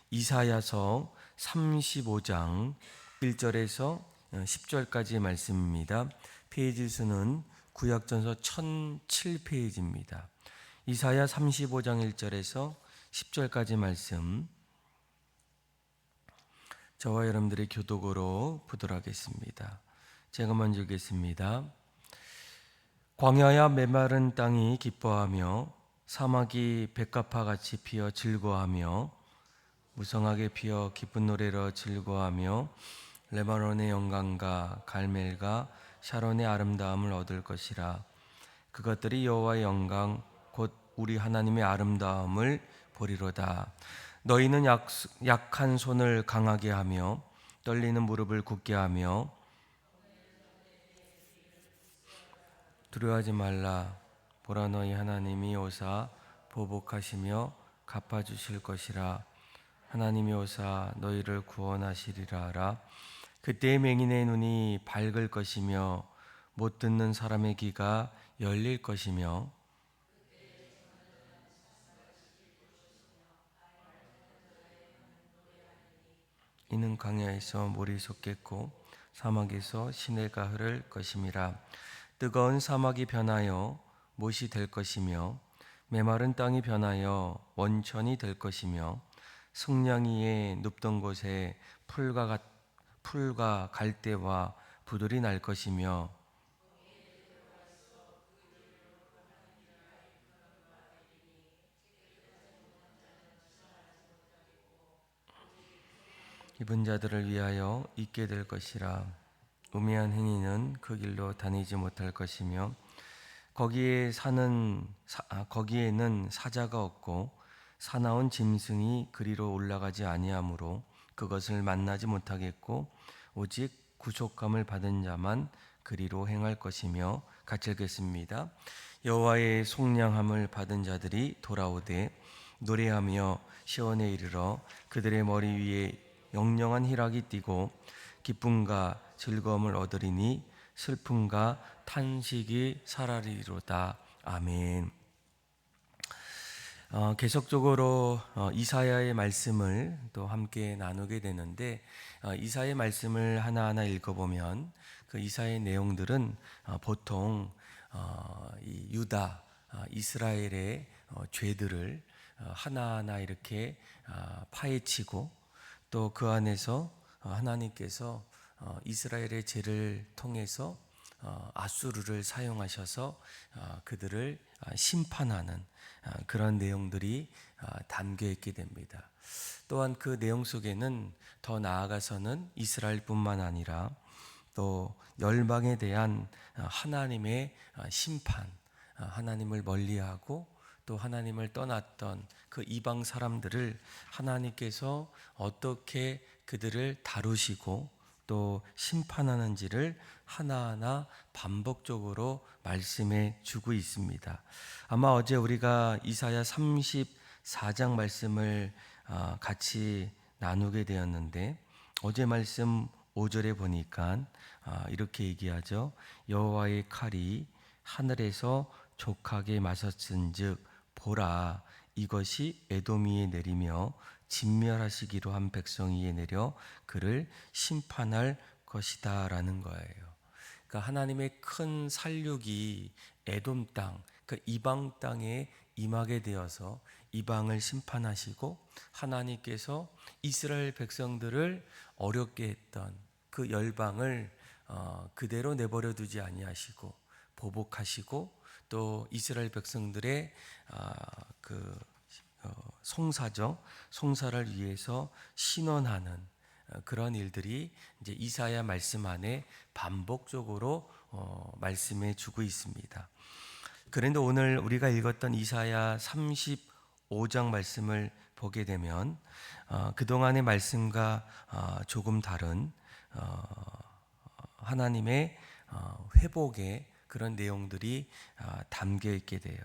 이사야서 35장 1절에서 10절까지의 말씀입니다. 페이지 수는 구약전서 1007페이지입니다. 이사야 35장 1절에서 10절까지 말씀, 저와 여러분들의 교독으로 보도록 하겠습니다. 제가 먼저 읽겠습니다. 광야야 메마른 땅이 기뻐하며 사막이 백합화같이 피어 즐거워하며 무성하게 피어 기쁜 노래로 즐거워하며 레바논의 영광과 갈멜과 샤론의 아름다움을 얻을 것이라. 그것들이 여호와의 영광 곧 우리 하나님의 아름다움을 보리로다. 너희는 약한 손을 강하게 하며 떨리는 무릎을 굳게 하며 두려워하지 말라. 보라, 너희 하나님이 오사 보복하시며 갚아주실 것이라. 하나님이 오사 너희를 구원하시리라 하라. 그때의 맹인의 눈이 밝을 것이며 못 듣는 사람의 귀가 열릴 것이며 이는 광야에서 물이 솟겠고 사막에서 시내가 흐를 것임이라. 뜨거운 사막이 변하여 못이 될 것이며 메마른 땅이 변하여 원천이 될 것이며 승냥이의 눕던 곳에 풀과 갈대와 부들이 날 것이며 입은 자들을 위하여 있게 될 것이라. 우매한 행위는 그 길로 다니지 못할 것이며 거기에는 사자가 없고 사나운 짐승이 그리로 올라가지 아니하므로 그것을 만나지 못하겠고 오직 구속감을 받은 자만 그리로 행할 것이며. 같이 읽겠습니다. 여호와의 속량함을 받은 자들이 돌아오되 노래하며 시온에 이르러 그들의 머리 위에 영영한 희락이 띠고 기쁨과 즐거움을 얻으리니 슬픔과 탄식이 사라리로다. 아멘. 계속적으로 이사야의 말씀을 또 함께 나누게 되는데, 이사야의 말씀을 하나하나 읽어보면 그 이사야의 내용들은 보통 이 유다, 이스라엘의 죄들을 하나하나 이렇게 파헤치고 또 그 안에서 하나님께서 이스라엘의 죄를 통해서 아수르를 사용하셔서 그들을 심판하는 그런 내용들이 담겨 있게 됩니다. 또한 그 내용 속에는 더 나아가서는 이스라엘뿐만 아니라 또 열방에 대한 하나님의 심판, 하나님을 멀리하고 또 하나님을 떠났던 그 이방 사람들을 하나님께서 어떻게 그들을 다루시고 또 심판하는지를 하나하나 반복적으로 말씀해 주고 있습니다. 아마 어제 우리가 이사야 34장 말씀을 같이 나누게 되었는데, 어제 말씀 5절에 보니까 이렇게 얘기하죠. 여호와의 칼이 하늘에서 족하게 맞았은즉 보라, 이것이 에돔 위에 내리며 진멸하시기로 한 백성 위에 내려 그를 심판할 것이다 라는 거예요. 그러니까 하나님의 큰 살육이 에돔 땅, 그 이방 땅에 임하게 되어서 이방을 심판하시고 하나님께서 이스라엘 백성들을 어렵게 했던 그 열방을 그대로 내버려 두지 아니하시고 보복하시고 또 이스라엘 백성들의 송사를 위해서 신원하는 그런 일들이 이제 이사야 말씀 안에 반복적으로 말씀해 주고 있습니다. 그런데 오늘 우리가 읽었던 이사야 35장 말씀을 보게 되면 그동안의 말씀과 조금 다른 하나님의 회복의 그런 내용들이 담겨 있게 돼요.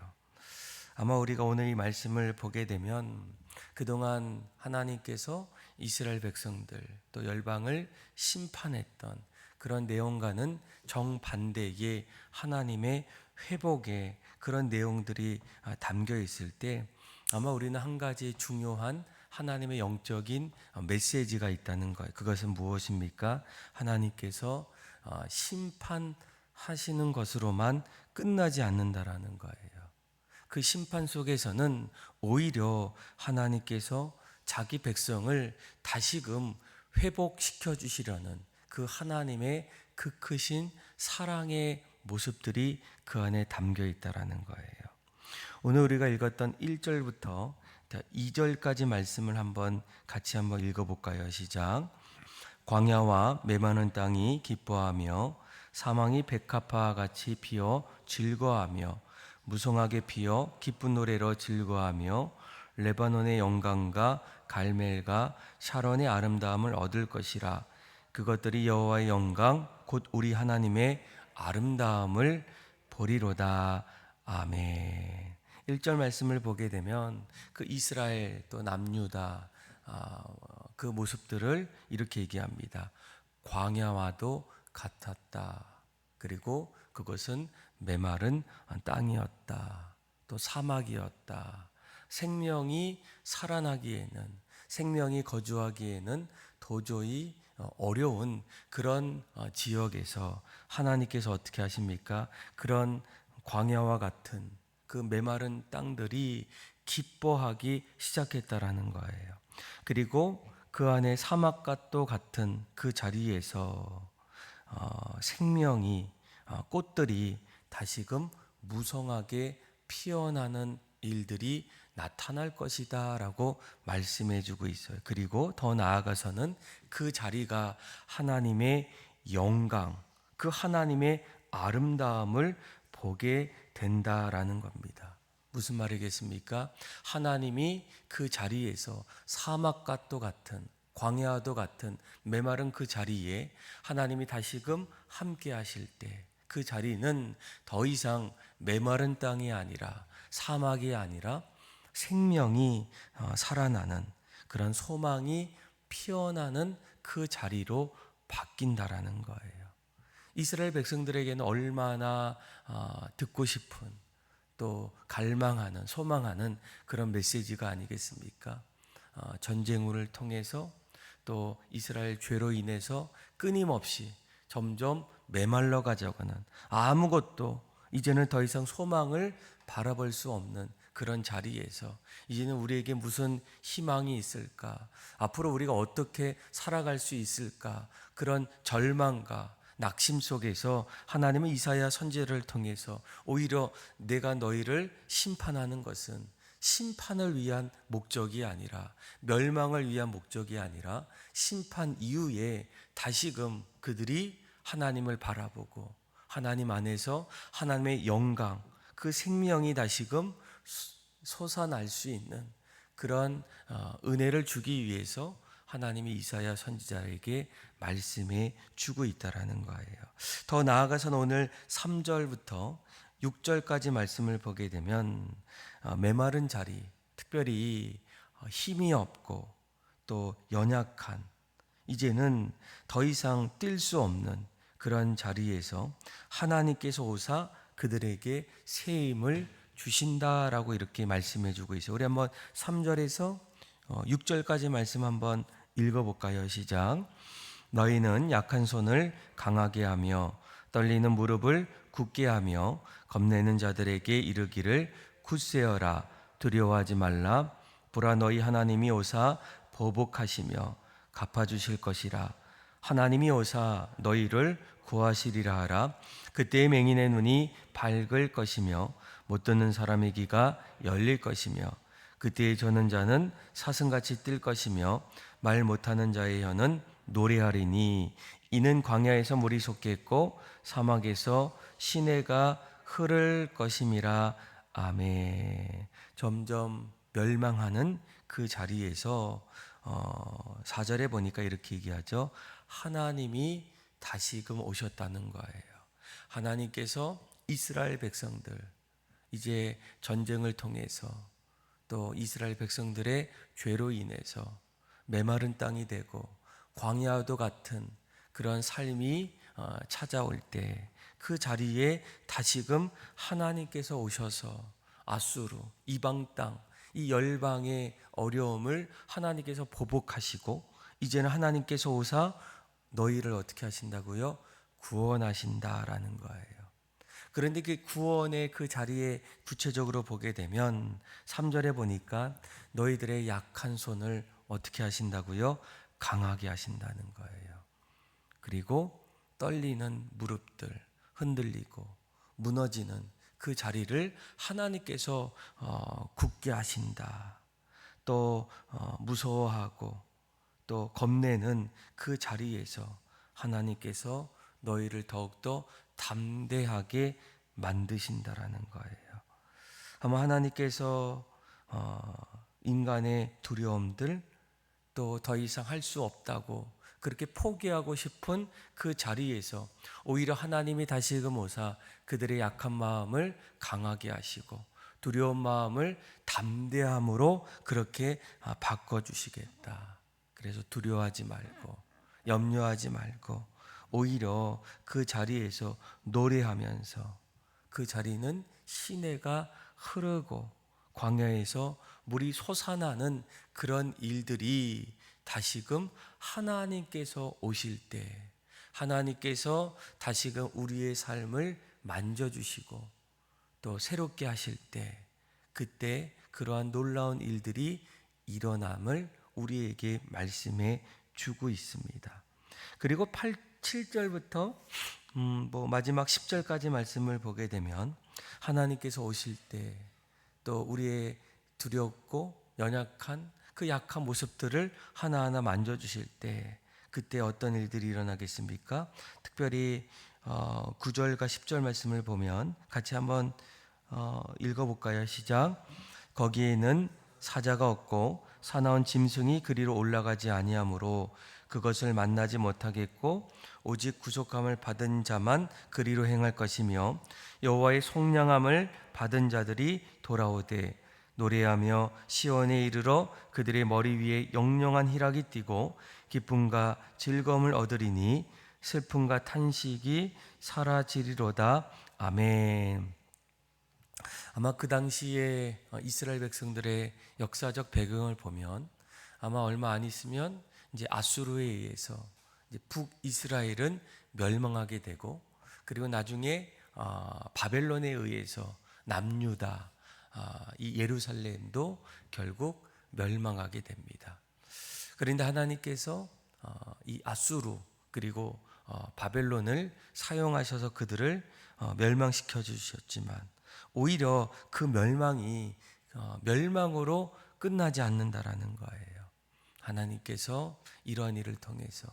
아마 우리가 오늘 이 말씀을 보게 되면 그동안 하나님께서 이스라엘 백성들 또 열방을 심판했던 그런 내용과는 정반대의 하나님의 회복의 그런 내용들이 담겨 있을 때 아마 우리는 한 가지 중요한 하나님의 영적인 메시지가 있다는 거예요. 그것은 무엇입니까? 하나님께서 심판하시는 것으로만 끝나지 않는다라는 거예요. 그 심판 속에서는 오히려 하나님께서 자기 백성을 다시금 회복시켜 주시려는 그 하나님의 그 크신 사랑의 모습들이 그 안에 담겨 있다라는 거예요. 오늘 우리가 읽었던 1절부터 2절까지 말씀을 같이 한번 읽어볼까요? 시작. 광야와 메마른 땅이 기뻐하며 사망이 백합화와 같이 피어 즐거워하며 무성하게 피어 기쁜 노래로 즐거워하며 레바논의 영광과 갈멜과 샤론의 아름다움을 얻을 것이라. 그것들이 여호와의 영광 곧 우리 하나님의 아름다움을 보리로다. 아멘. 1절 말씀을 보게 되면 그 이스라엘 또 남유다 그 모습들을 이렇게 얘기합니다. 광야와도 같았다. 그리고 그것은 메마른 땅이었다. 또 사막이었다. 생명이 살아나기에는, 생명이 거주하기에는 도저히 어려운 그런 지역에서 하나님께서 어떻게 하십니까? 그런 광야와 같은 그 메마른 땅들이 기뻐하기 시작했다라는 거예요. 그리고 그 안에 사막과 또 같은 그 자리에서 생명이 꽃들이 다시금 무성하게 피어나는 일들이 나타날 것이다 라고 말씀해 주고 있어요. 그리고 더 나아가서는 그 자리가 하나님의 영광, 그 하나님의 아름다움을 보게 된다라는 겁니다. 무슨 말이겠습니까? 하나님이 그 자리에서 사막과 또 같은, 광야와도 같은 메마른 그 자리에 하나님이 다시금 함께 하실 때 그 자리는 더 이상 메마른 땅이 아니라, 사막이 아니라 생명이 살아나는 그런 소망이 피어나는 그 자리로 바뀐다라는 거예요. 이스라엘 백성들에게는 얼마나 듣고 싶은, 또 갈망하는, 소망하는 그런 메시지가 아니겠습니까? 전쟁을 통해서 또 이스라엘 죄로 인해서 끊임없이 점점 메말라 가져가는, 아무것도 이제는 더 이상 소망을 바라볼 수 없는 그런 자리에서 이제는 우리에게 무슨 희망이 있을까? 앞으로 우리가 어떻게 살아갈 수 있을까? 그런 절망과 낙심 속에서 하나님은 이사야 선지자를 통해서 오히려 내가 너희를 심판하는 것은 심판을 위한 목적이 아니라, 멸망을 위한 목적이 아니라 심판 이후에 다시금 그들이 하나님을 바라보고 하나님 안에서 하나님의 영광, 그 생명이 다시금 솟아날 수 있는 그런 은혜를 주기 위해서 하나님이 이사야 선지자에게 말씀해 주고 있다라는 거예요. 더 나아가서는 오늘 3절부터 6절까지 말씀을 보게 되면 메마른 자리, 특별히 힘이 없고 또 연약한, 이제는 더 이상 뛸 수 없는 그런 자리에서 하나님께서 오사 그들에게 새 힘을 주신다라고 이렇게 말씀해 주고 있어요. 우리 한번 3절에서 6절까지 말씀 한번 읽어볼까요? 시작. 너희는 약한 손을 강하게 하며 떨리는 무릎을 굳게 하며 겁내는 자들에게 이르기를 굳세어라, 두려워하지 말라. 보라, 너희 하나님이 오사 보복하시며 갚아주실 것이라. 하나님이 오사 너희를 구하시리라 하라. 그때의 맹인의 눈이 밝을 것이며 못 듣는 사람의 귀가 열릴 것이며 그때의 저는 자는 사슴같이 뛸 것이며 말 못하는 자의 혀는 노래하리니 이는 광야에서 물이 솟겠고 사막에서 시내가 흐를 것임이라. 아멘. 점점 멸망하는 그 자리에서 4절에 보니까 이렇게 얘기하죠. 하나님이 다시금 오셨다는 거예요. 하나님께서 이스라엘 백성들, 이제 전쟁을 통해서 또 이스라엘 백성들의 죄로 인해서 메마른 땅이 되고 광야와도 같은 그런 삶이 찾아올 때 그 자리에 다시금 하나님께서 오셔서 아수르, 이방 땅, 이 열방의 어려움을 하나님께서 보복하시고 이제는 하나님께서 오사 너희를 어떻게 하신다고요? 구원하신다라는 거예요. 그런데 그 구원의 그 자리에 구체적으로 보게 되면 3절에 보니까 너희들의 약한 손을 어떻게 하신다고요? 강하게 하신다는 거예요. 그리고 떨리는 무릎들, 흔들리고 무너지는 그 자리를 하나님께서 굳게 하신다. 또 무서워하고 또 겁내는 그 자리에서 하나님께서 너희를 더욱더 담대하게 만드신다라는 거예요. 아마 하나님께서 인간의 두려움들 또 더 이상 할 수 없다고 그렇게 포기하고 싶은 그 자리에서 오히려 하나님이 다시금 오사 그들의 약한 마음을 강하게 하시고 두려운 마음을 담대함으로 그렇게 바꿔주시겠다. 그래서 두려워하지 말고 염려하지 말고 오히려 그 자리에서 노래하면서 그 자리는 시내가 흐르고 광야에서 물이 솟아나는 그런 일들이 다시금 하나님께서 오실 때 하나님께서 다시금 우리의 삶을 만져주시고 또 새롭게 하실 때 그때 그러한 놀라운 일들이 일어남을 우리에게 말씀해 주고 있습니다. 그리고 7절부터 마지막 10절까지 말씀을 보게 되면 하나님께서 오실 때 또 우리의 두렵고 연약한 그 약한 모습들을 하나하나 만져주실 때 그때 어떤 일들이 일어나겠습니까? 특별히 9절과 10절 말씀을 보면 같이 한번 읽어볼까요? 시작. 거기에는 사자가 없고 사나운 짐승이 그리로 올라가지 아니하므로 그것을 만나지 못하겠고 오직 구속함을 받은 자만 그리로 행할 것이며 여호와의 속량함을 받은 자들이 돌아오되 노래하며 시온에 이르러 그들의 머리 위에 영영한 희락이 띠고 기쁨과 즐거움을 얻으리니 슬픔과 탄식이 사라지리로다. 아멘. 아마 그 당시에 이스라엘 백성들의 역사적 배경을 보면 아마 얼마 안 있으면 이제 아수르에 의해서 이제 북이스라엘은 멸망하게 되고 그리고 나중에 바벨론에 의해서 남유다 이 예루살렘도 결국 멸망하게 됩니다. 그런데 하나님께서 이 아수르 그리고 바벨론을 사용하셔서 그들을 멸망시켜 주셨지만 오히려 그 멸망이 멸망으로 끝나지 않는다라는 거예요. 하나님께서 이러한 일을 통해서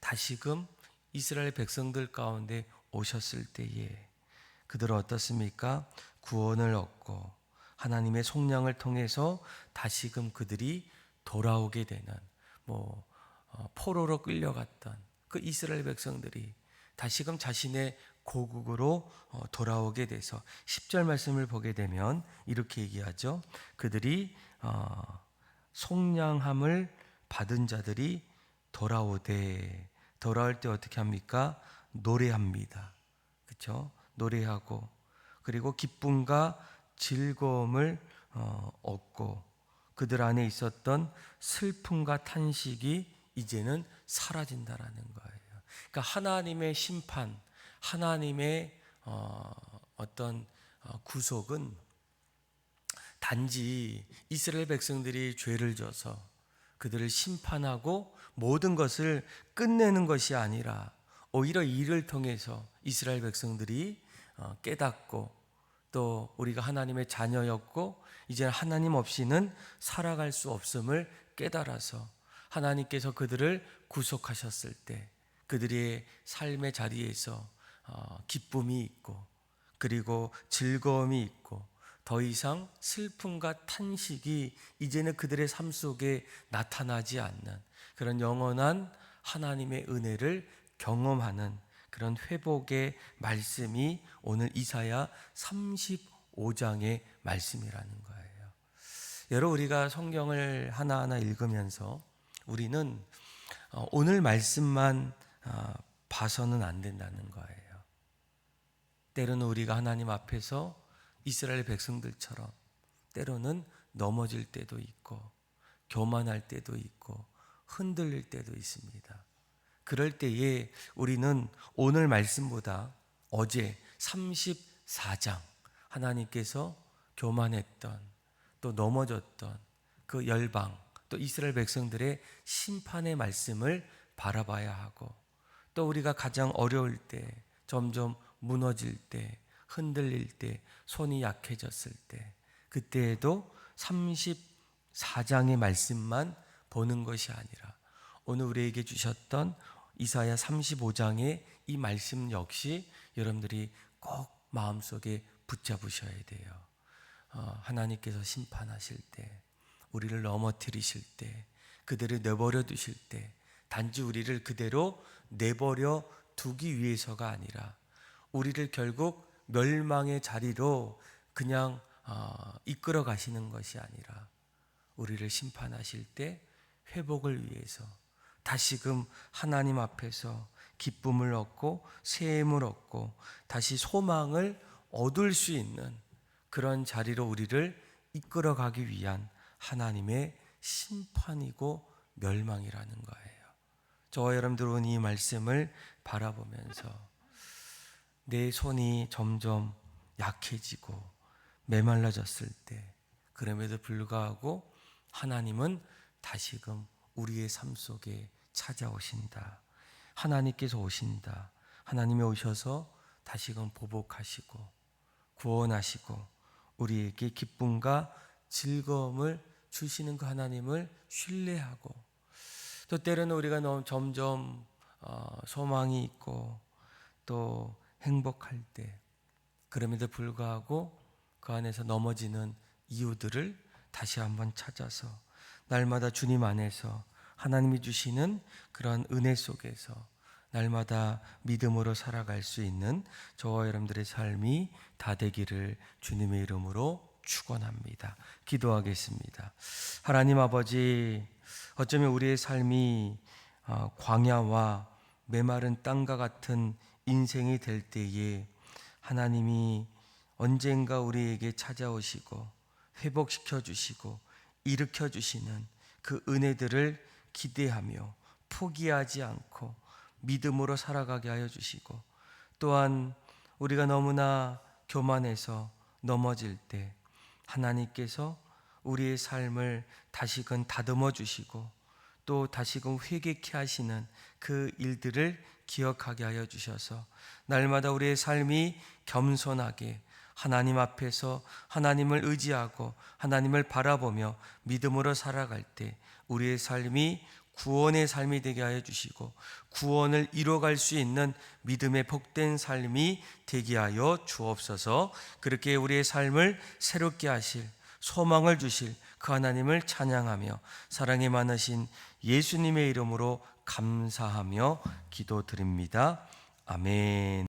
다시금 이스라엘 백성들 가운데 오셨을 때에 그들은 어떻습니까? 구원을 얻고 하나님의 속량을 통해서 다시금 그들이 돌아오게 되는 포로로 끌려갔던 그 이스라엘 백성들이 다시금 자신의 고국으로 돌아오게 돼서 10절 말씀을 보게 되면 이렇게 얘기하죠. 그들이 속량함을 받은 자들이 돌아오되 돌아올 때 어떻게 합니까? 노래합니다. 그렇죠? 노래하고 그리고 기쁨과 즐거움을 얻고 그들 안에 있었던 슬픔과 탄식이 이제는 사라진다라는 거예요. 그러니까 하나님의 심판, 하나님의 어떤 구속은 단지 이스라엘 백성들이 죄를 져서 그들을 심판하고 모든 것을 끝내는 것이 아니라 오히려 이를 통해서 이스라엘 백성들이 깨닫고 또 우리가 하나님의 자녀였고 이제 하나님 없이는 살아갈 수 없음을 깨달아서 하나님께서 그들을 구속하셨을 때 그들의 삶의 자리에서 기쁨이 있고 그리고 즐거움이 있고 더 이상 슬픔과 탄식이 이제는 그들의 삶 속에 나타나지 않는 그런 영원한 하나님의 은혜를 경험하는 그런 회복의 말씀이 오늘 이사야 35장의 말씀이라는 거예요. 여러분 우리가 성경을 하나하나 읽으면서 우리는 오늘 말씀만 봐서는 안 된다는 거예요. 때로는 우리가 하나님 앞에서 이스라엘 백성들처럼 때로는 넘어질 때도 있고 교만할 때도 있고 흔들릴 때도 있습니다. 그럴 때에 우리는 오늘 말씀보다 어제 34장 하나님께서 교만했던 또 넘어졌던 그 열방 또 이스라엘 백성들의 심판의 말씀을 바라봐야 하고 또 우리가 가장 어려울 때 점점 무너질 때 흔들릴 때 손이 약해졌을 때 그때에도 34장의 말씀만 보는 것이 아니라 오늘 우리에게 주셨던 이사야 35장의 이 말씀 역시 여러분들이 꼭 마음속에 붙잡으셔야 돼요. 하나님께서 심판하실 때 우리를 넘어뜨리실 때 그대로 내버려 두실 때 단지 우리를 그대로 내버려 두기 위해서가 아니라 우리를 결국 멸망의 자리로 그냥 이끌어 가시는 것이 아니라 우리를 심판하실 때 회복을 위해서 다시금 하나님 앞에서 기쁨을 얻고 새 힘을 얻고 다시 소망을 얻을 수 있는 그런 자리로 우리를 이끌어 가기 위한 하나님의 심판이고 멸망이라는 거예요. 저와 여러분들은 이 말씀을 바라보면서 내 손이 점점 약해지고 메말라졌을 때 그럼에도 불구하고 하나님은 다시금 우리의 삶 속에 찾아오신다. 하나님께서 오신다. 하나님이 오셔서 다시금 보복하시고 구원하시고 우리에게 기쁨과 즐거움을 주시는 그 하나님을 신뢰하고 또 때로는 우리가 점점 소망이 있고 또 행복할 때 그럼에도 불구하고 그 안에서 넘어지는 이유들을 다시 한번 찾아서 날마다 주님 안에서 하나님이 주시는 그런 은혜 속에서 날마다 믿음으로 살아갈 수 있는 저와 여러분들의 삶이 다 되기를 주님의 이름으로 축원합니다. 기도하겠습니다. 하나님 아버지, 어쩌면 우리의 삶이 광야와 메마른 땅과 같은 인생이 될 때에 하나님이 언젠가 우리에게 찾아오시고 회복시켜 주시고 일으켜 주시는 그 은혜들을 기대하며 포기하지 않고 믿음으로 살아가게 하여 주시고 또한 우리가 너무나 교만해서 넘어질 때 하나님께서 우리의 삶을 다시금 다듬어 주시고 또 다시금 회개케 하시는 그 일들을 기억하게 하여 주셔서 날마다 우리의 삶이 겸손하게 하나님 앞에서 하나님을 의지하고 하나님을 바라보며 믿음으로 살아갈 때 우리의 삶이 구원의 삶이 되게 하여 주시고 구원을 이뤄갈 수 있는 믿음의 복된 삶이 되게 하여 주옵소서. 그렇게 우리의 삶을 새롭게 하실 소망을 주실 그 하나님을 찬양하며 사랑이 많으신 예수님의 이름으로 감사하며 기도드립니다. 아멘.